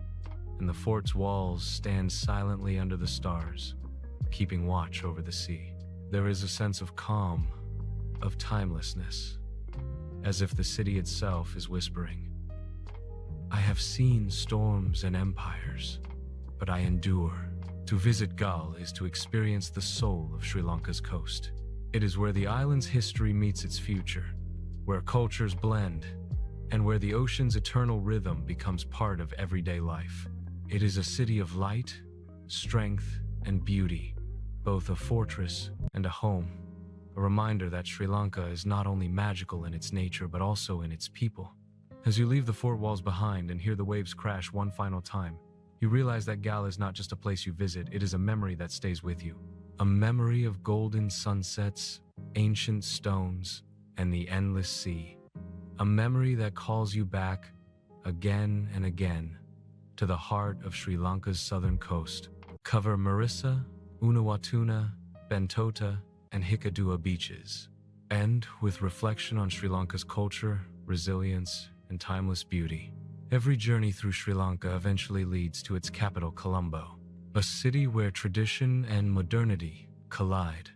and the fort's walls stand silently under the stars, keeping watch over the sea. There is a sense of calm, of timelessness, as if the city itself is whispering, "I have seen storms and empires, but I endure." To visit Galle is to experience the soul of Sri Lanka's coast. It is where the island's history meets its future, where cultures blend, and where the ocean's eternal rhythm becomes part of everyday life. It is a city of light, strength, and beauty, both a fortress and a home, a reminder that Sri Lanka is not only magical in its nature but also in its people. As you leave the fort walls behind and hear the waves crash one final time, you realize that Galle is not just a place you visit, it is a memory that stays with you. A memory of golden sunsets, ancient stones, and the endless sea. A memory that calls you back again and again to the heart of Sri Lanka's southern coast. Cover Marissa, Unawatuna, Bentota, and Hikkaduwa beaches. End with reflection on Sri Lanka's culture, resilience, and timeless beauty. Every journey through Sri Lanka eventually leads to its capital, Colombo, a city where tradition and modernity collide,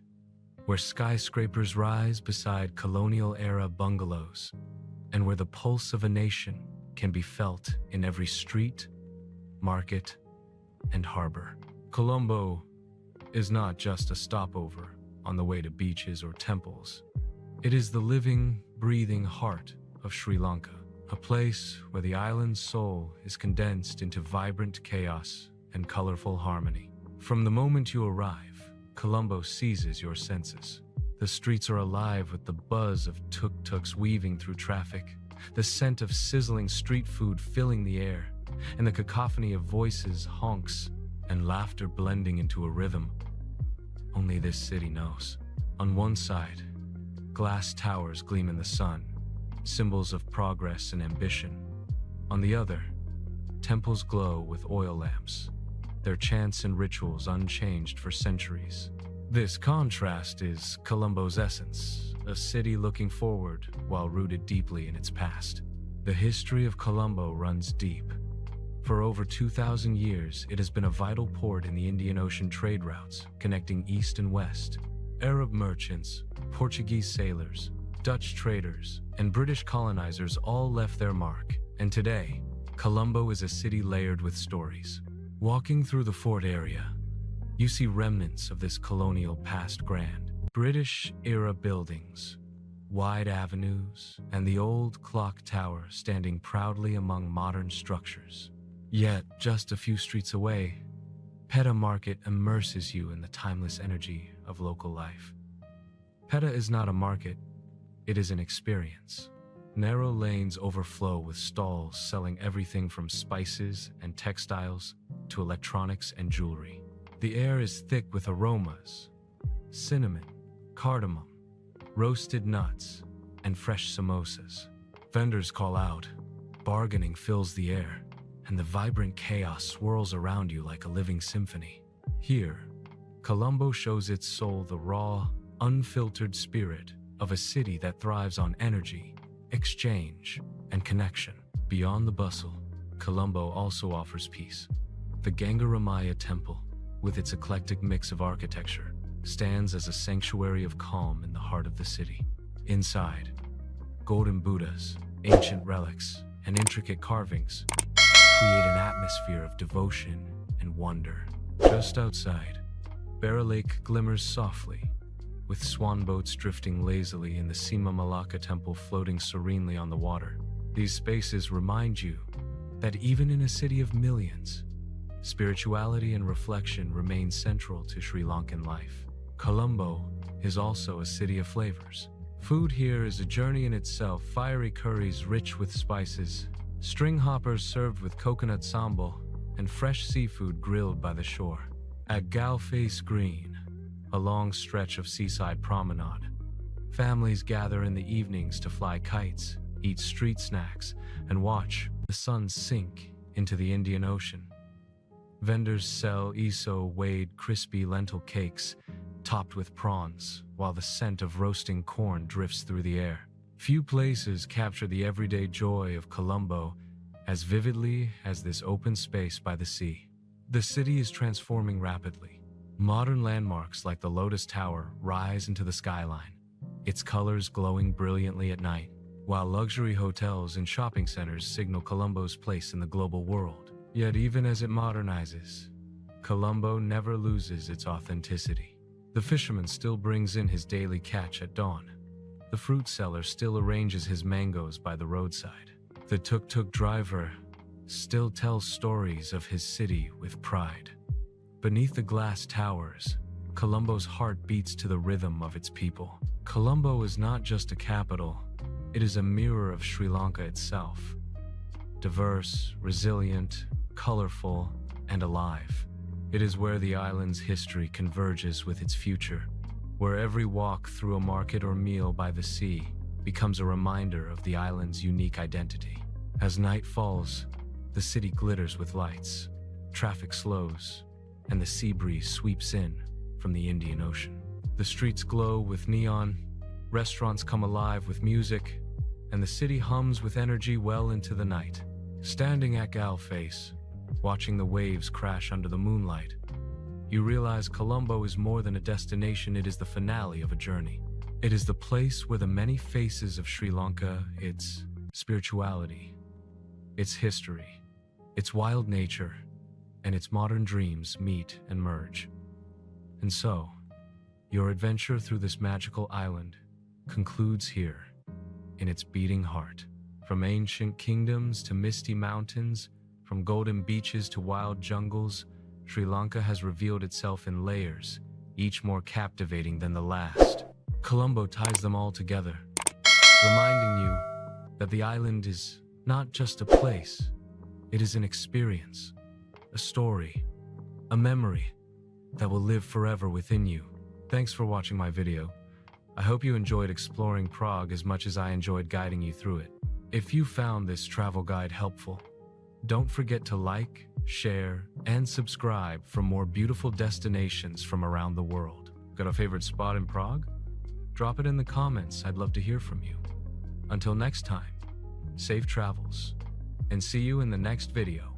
where skyscrapers rise beside colonial-era bungalows, and where the pulse of a nation can be felt in every street, market, and harbor. Colombo is not just a stopover on the way to beaches or temples. It is the living, breathing heart of Sri Lanka, a place where the island's soul is condensed into vibrant chaos and colorful harmony. From the moment you arrive, Colombo seizes your senses. The streets are alive with the buzz of tuk-tuks weaving through traffic, the scent of sizzling street food filling the air, and the cacophony of voices, honks, and laughter blending into a rhythm only this city knows. On one side, glass towers gleam in the sun, symbols of progress and ambition. On the other, temples glow with oil lamps, their chants and rituals unchanged for centuries. This contrast is Colombo's essence, a city looking forward while rooted deeply in its past. The history of Colombo runs deep. For over 2,000 years, it has been a vital port in the Indian Ocean trade routes, connecting east and west. Arab merchants, Portuguese sailors, Dutch traders, and British colonizers all left their mark. And today, Colombo is a city layered with stories. Walking through the fort area, you see remnants of this colonial past grand. British-era buildings, wide avenues, and the old clock tower standing proudly among modern structures. Yet, just a few streets away, Peta Market immerses you in the timeless energy of local life. Peta is not a market, it is an experience. Narrow lanes overflow with stalls selling everything from spices and textiles to electronics and jewelry. The air is thick with aromas: cinnamon, cardamom, roasted nuts, and fresh samosas. Vendors call out, bargaining fills the air, and the vibrant chaos swirls around you like a living symphony. Here, Colombo shows its soul, the raw, unfiltered spirit of a city that thrives on energy, exchange, and connection. Beyond the bustle, Colombo also offers peace. The Gangaramaya Temple, with its eclectic mix of architecture, stands as a sanctuary of calm in the heart of the city. Inside, golden Buddhas, ancient relics, and intricate carvings create an atmosphere of devotion and wonder. Just outside, Bara Lake glimmers softly, with swan boats drifting lazily and the Sima Malaka Temple floating serenely on the water. These spaces remind you that even in a city of millions, spirituality and reflection remain central to Sri Lankan life. Colombo is also a city of flavors. Food here is a journey in itself: fiery curries rich with spices, string hoppers served with coconut sambal, and fresh seafood grilled by the shore. At Galle, a long stretch of seaside promenade, families gather in the evenings to fly kites, eat street snacks, and watch the sun sink into the Indian Ocean. Vendors sell ISO-weighed crispy lentil cakes topped with prawns, while the scent of roasting corn drifts through the air. Few places capture the everyday joy of Colombo as vividly as this open space by the sea. The city is transforming rapidly. Modern landmarks like the Lotus Tower rise into the skyline, its colors glowing brilliantly at night, while luxury hotels and shopping centers signal Colombo's place in the global world. Yet even as it modernizes, Colombo never loses its authenticity. The fisherman still brings in his daily catch at dawn. The fruit seller still arranges his mangoes by the roadside. The tuk-tuk driver still tells stories of his city with pride. Beneath the glass towers, Colombo's heart beats to the rhythm of its people. Colombo is not just a capital, it is a mirror of Sri Lanka itself. Diverse, resilient, colorful, and alive. It is where the island's history converges with its future, where every walk through a market or meal by the sea becomes a reminder of the island's unique identity. As night falls, the city glitters with lights, traffic slows, and the sea breeze sweeps in from the Indian Ocean. The streets glow with neon, restaurants come alive with music, and the city hums with energy well into the night. Standing at Galle, watching the waves crash under the moonlight, you realize Colombo is more than a destination, it is the finale of a journey. It is the place where the many faces of Sri Lanka, its spirituality, its history, its wild nature, and its modern dreams meet and merge. And so, your adventure through this magical island concludes here, in its beating heart. From ancient kingdoms to misty mountains, from golden beaches to wild jungles, Sri Lanka has revealed itself in layers, each more captivating than the last. Colombo ties them all together, reminding you that the island is not just a place, it is an experience, a story, a memory that will live forever within you. Thanks for watching my video. I hope you enjoyed exploring Prague as much as I enjoyed guiding you through it. If you found this travel guide helpful, don't forget to like, share, and subscribe for more beautiful destinations from around the world. Got a favorite spot in Prague? Drop it in the comments, I'd love to hear from you. Until next time, safe travels, and see you in the next video.